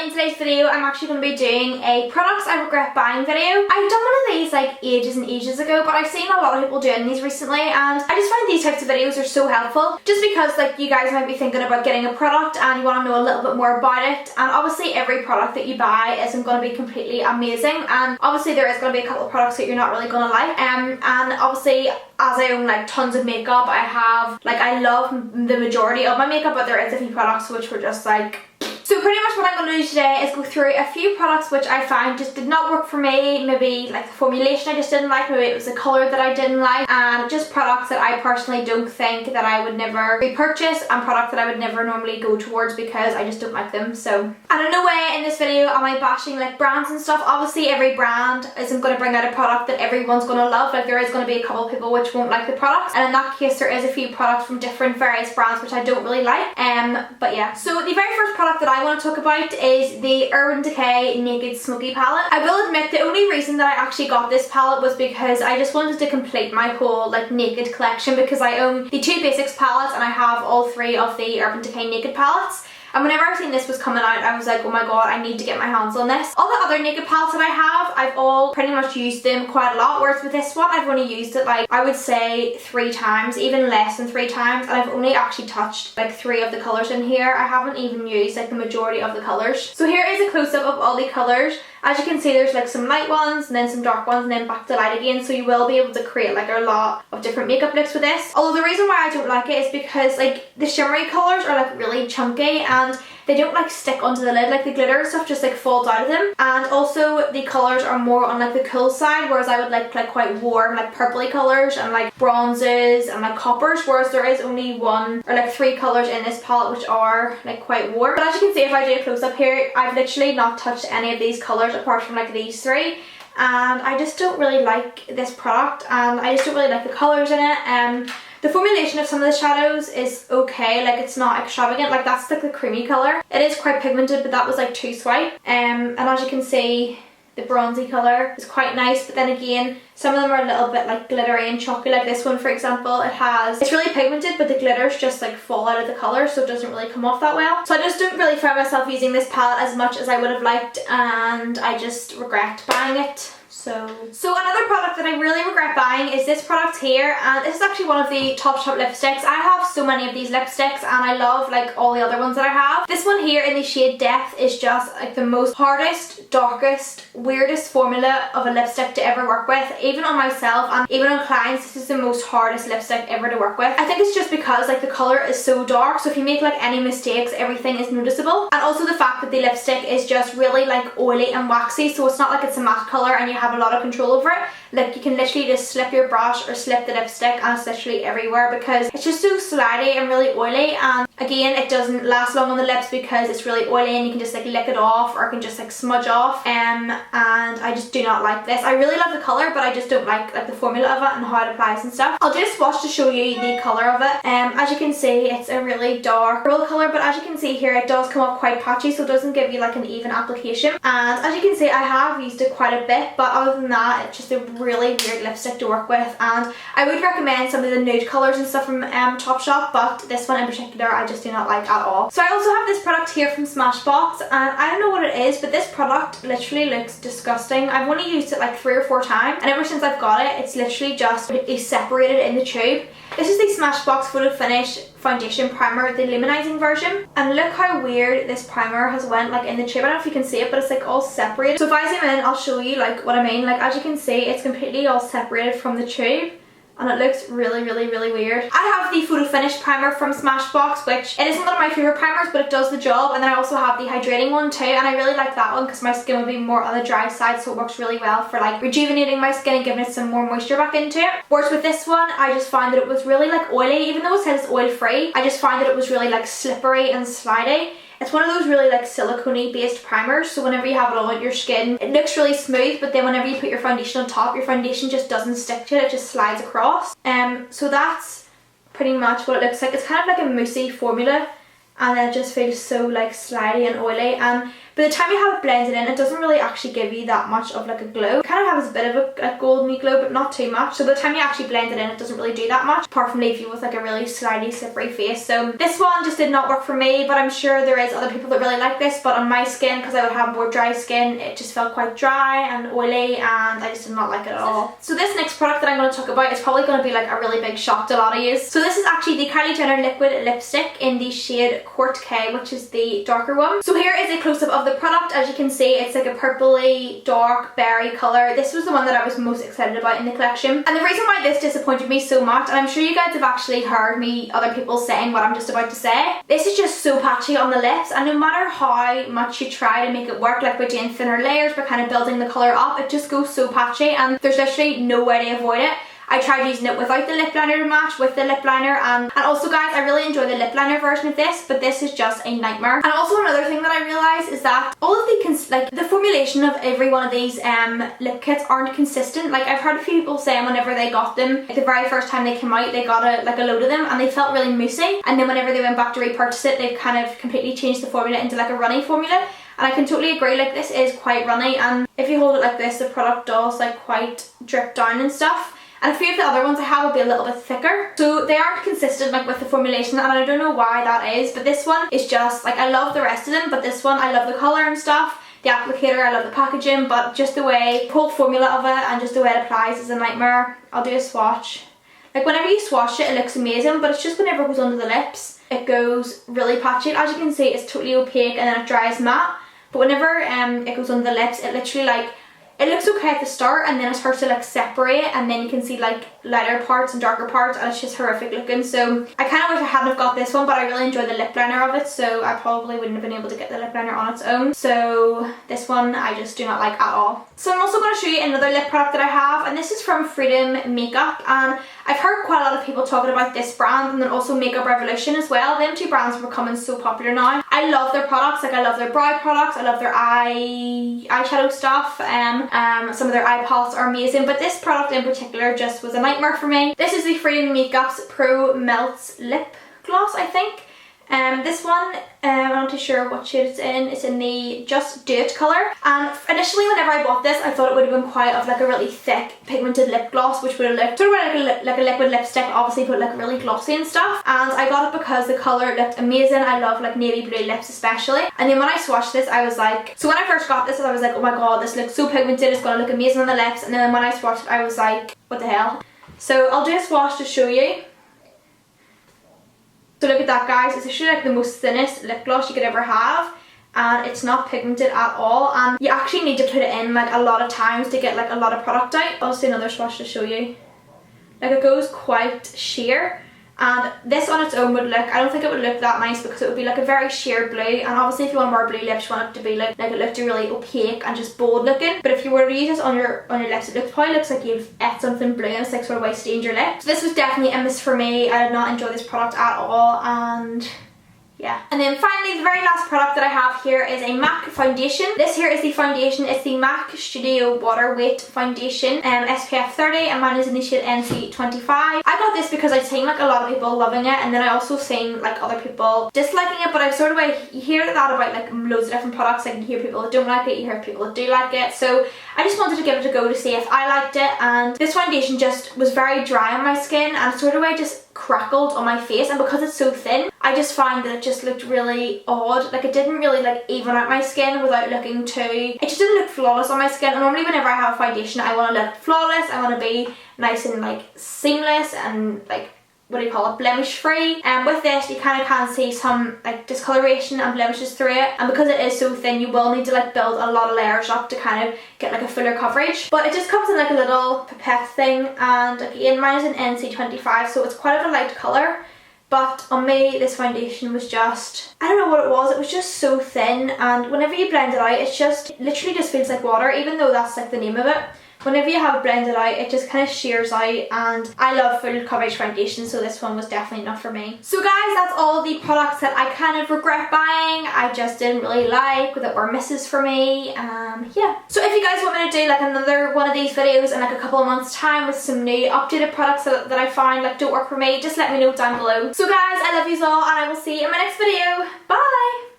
in today's video I'm actually going to be doing a products I regret buying video. I've done one of these like ages and ages ago, but I've seen a lot of people doing these recently and I just find these types of videos are so helpful just because like you guys might be thinking about getting a product and you want to know a little bit more about it, and obviously every product that you buy isn't going to be completely amazing, and obviously there is going to be a couple of products that you're not really going to like, and obviously as I own like tons of makeup, I love the majority of my makeup, but there is a few products which were just like... So pretty much what I'm going to do today is go through a few products which I found just did not work for me. Maybe like the formulation I just didn't like, maybe it was the colour that I didn't like, and just products that I personally don't think that I would never repurchase, and products that I would never normally go towards because I just don't like them. So, and in no way in this video am I bashing like brands and stuff. Obviously every brand isn't going to bring out a product that everyone's going to love. Like there is going to be a couple of people which won't like the products, and in that case there is a few products from different various brands which I don't really like. But yeah, so the very first product that I want to talk about is the Urban Decay Naked Smoky palette. I will admit the only reason that I actually got this palette was because I just wanted to complete my whole like naked collection, because I own the 2 Basics palettes and I have all 3 of the Urban Decay Naked palettes. And whenever I seen this was coming out, I was like, oh my god, I need to get my hands on this. All the other naked palettes that I have, I've all pretty much used them quite a lot, whereas with this one, I've only used it like, I would say 3 times, even less than 3 times, and I've only actually touched like 3 of the colours in here. I haven't even used like the majority of the colours. So here is a close-up of all the colours. As you can see, there's like some light ones and then some dark ones and then back to light again, so you will be able to create like a lot of different makeup looks with this. Although the reason why I don't like it is because like the shimmery colours are like really chunky and they don't like stick onto the lid, like the glitter and stuff just like falls out of them, and also the colours are more on like the cool side, whereas I would like quite warm like purpley colours and like bronzes and like coppers, whereas there is only 1 or like 3 colours in this palette which are like quite warm. But as you can see, if I do a close up here, I've literally not touched any of these colours apart from like these 3, and I just don't really like this product, and I just don't really like the colours in it. The formulation of some of the shadows is okay, like it's not extravagant, like that's like the creamy colour. It is quite pigmented, but that was like too swipe. And as you can see, the bronzy colour is quite nice, but then again, some of them are a little bit like glittery and chalky. Like this one for example, it's really pigmented, but the glitters just like fall out of the colour, so it doesn't really come off that well. So I just don't really find myself using this palette as much as I would have liked, and I just regret buying it. So another product that I really regret buying is this product here, and this is actually one of the Topshop lipsticks. I have so many of these lipsticks and I love like all the other ones that I have. This one here in the shade Depth is just like the most hardest, darkest, weirdest formula of a lipstick to ever work with. Even on myself and even on clients, this is the most hardest lipstick ever to work with. I think it's just because like the colour is so dark, so if you make like any mistakes, everything is noticeable. And also the fact that the lipstick is just really like oily and waxy, so it's not like it's a matte colour and you have a lot of control over it. Like you can literally just slip your brush or slip the lipstick and it's literally everywhere because it's just so slidey and really oily, and again it doesn't last long on the lips because it's really oily and you can just like lick it off or it can just like smudge off, and I just do not like this. I really love the colour, but I just don't like the formula of it and how it applies and stuff. I'll do a swatch to show you the colour of it. As you can see, it's a really dark pearl colour, but as you can see here, it does come up quite patchy, so it doesn't give you like an even application. And as you can see, I have used it quite a bit, but other than that, it's just a really weird lipstick to work with, and I would recommend some of the nude colours and stuff from Topshop, but this one in particular I just do not like at all. So I also have this product here from Smashbox, and I don't know what it is, but this product literally looks disgusting. I've only used it like 3 or 4 times, and ever since I've got it, it's literally just separated in the tube. This is the Smashbox Photo Finish Foundation Primer, the luminizing version, and look how weird this primer has went like in the tube. I don't know if you can see it, but it's like all separated. So if I zoom in, I'll show you like what I mean. Like as you can see, it's completely all separated from the tube, and it looks really weird. I have the Photo Finish primer from Smashbox, which it isn't one of my favourite primers, but it does the job, and then I also have the hydrating one too, and I really like that one because my skin would be more on the dry side, so it works really well for like rejuvenating my skin and giving it some more moisture back into it. Whereas with this one, I just find that it was really like oily. Even though it says it's oil free, I just find that it was really like slippery and slidey. It's one of those really like silicone based primers, so whenever you have it on your skin, it looks really smooth, but then whenever you put your foundation on top, your foundation just doesn't stick to it, it just slides across. So that's pretty much what it looks like. It's kind of like a moussey formula, and it just feels so like slidey and oily, and by the time you have it blended in, it doesn't really actually give you that much of like a glow. It kind of has a bit of a golden glow, but not too much. So by the time you actually blend it in, it doesn't really do that much, apart from leave you with like a really slightly slippery face. So this one just did not work for me, but I'm sure there is other people that really like this. But on my skin, because I would have more dry skin, it just felt quite dry and oily, and I just did not like it at all. So this next product that I'm going to talk about is probably going to be like a really big shock to a lot of you. So this is actually the Kylie Jenner liquid lipstick in the shade Court K, which is the darker one. So here is a close-up of the product. As you can see, it's like a purpley dark berry colour. This was the one that I was most excited about in the collection, and the reason why this disappointed me so much, and I'm sure you guys have actually heard me, other people saying what I'm just about to say, this is just so patchy on the lips, and no matter how much you try to make it work, like by doing thinner layers, by kind of building the colour up, it just goes so patchy, and there's literally no way to avoid it. I tried using it without the lip liner to match with the lip liner, and also guys, I really enjoy the lip liner version of this, but this is just a nightmare. And also another thing that I realised is that all of the formulation of every one of these lip kits aren't consistent. Like I've heard a few people saying whenever they got them, like the very first time they came out, they got a load of them and they felt really moussey, and then whenever they went back to repurchase it, they've kind of completely changed the formula into like a runny formula. And I can totally agree, like this is quite runny, and if you hold it like this, the product does like quite drip down and stuff. And a few of the other ones I have will be a little bit thicker. So they aren't consistent like with the formulation, and I don't know why that is, but this one is just like, I love the rest of them, but this one I love the colour and stuff. The applicator, I love the packaging, but just the way, the whole formula of it and just the way it applies is a nightmare. I'll do a swatch. Like whenever you swatch it, it looks amazing, but it's just whenever it goes under the lips, it goes really patchy. As you can see, it's totally opaque and then it dries matte. But whenever it goes under the lips, it literally like, it looks okay at the start, and then it starts to like separate, and then you can see like lighter parts and darker parts, and it's just horrific looking. So I kind of wish I hadn't have got this one, but I really enjoy the lip liner of it, so I probably wouldn't have been able to get the lip liner on its own. So this one I just do not like at all. So I'm also going to show you another lip product that I have, and this is from Freedom Makeup, and I've heard quite a lot of people talking about this brand, and then also Makeup Revolution as well. Them two brands are becoming so popular now. I love their products, like I love their brow products, I love their eyeshadow stuff, some of their eye palettes are amazing, but this product in particular just was a nightmare for me. This is the Freedom Makeup's Pro Melts Lip Gloss, I think. This one, I'm not too sure what shade it's in. It's in the Just Do It colour. And initially whenever I bought this, I thought it would have been quite of like a really thick pigmented lip gloss, which would have looked sort of like a liquid lipstick, obviously, but like really glossy and stuff. And I got it because the colour looked amazing. I love like navy blue lips especially. And then when I swatched this, I was like, so when I first got this, I was like, oh my god, this looks so pigmented, it's going to look amazing on the lips. And then when I swatched it, I was like, what the hell? So I'll do a swatch to show you. So look at that, guys, it's actually like the most thinnest lip gloss you could ever have, and it's not pigmented at all, and you actually need to put it in like a lot of times to get like a lot of product out. I'll do another swatch to show you. Like it goes quite sheer, and this on its own would look, I don't think it would look that nice because it would be like a very sheer blue, and obviously if you want more blue lips you want it to be like it looked really opaque and just bold looking. But if you were to use this on your lips, it probably looks like you've ate something blue and it's like sort of way stained your lips. So this was definitely a miss for me. I did not enjoy this product at all, and yeah. And then finally, the very last product that I have here is a MAC foundation. This here is the foundation. It's the MAC Studio Water Weight Foundation, SPF 30, and mine is in the shade NC25. I got this because I've seen like a lot of people loving it, and then I also seen like other people disliking it, but I've sort of like, you hear that about like loads of different products, like you hear people that don't like it, you hear people that do like it, so I just wanted to give it a go to see if I liked it. And this foundation just was very dry on my skin, and sort of way just crackled on my face, and because it's so thin, I just found that it just looked really odd. Like it didn't really like even out my skin without looking too, it just didn't look flawless on my skin. And normally whenever I have foundation, I want to look flawless, I want to be nice and like seamless and like, what do you call it, blemish free. And with this you kind of can see some like discoloration and blemishes through it, and because it is so thin you will need to like build a lot of layers up to kind of get like a fuller coverage. But it just comes in like a little pipette thing, and again mine is an NC25, so it's quite of a light colour. But on me, this foundation was just, I don't know what it was just so thin, and whenever you blend it out, it's just, it literally just feels like water, even though that's like the name of it. Whenever you have it blended out, it just kind of shears out, and I love full coverage foundation, so this one was definitely not for me. So guys, that's all the products that I kind of regret buying, I just didn't really like, that were misses for me, yeah. So if you guys want me to do like another one of these videos in like a couple of months time with some new updated products that I find like don't work for me, just let me know down below. So guys, I love you all, and I will see you in my next video. Bye!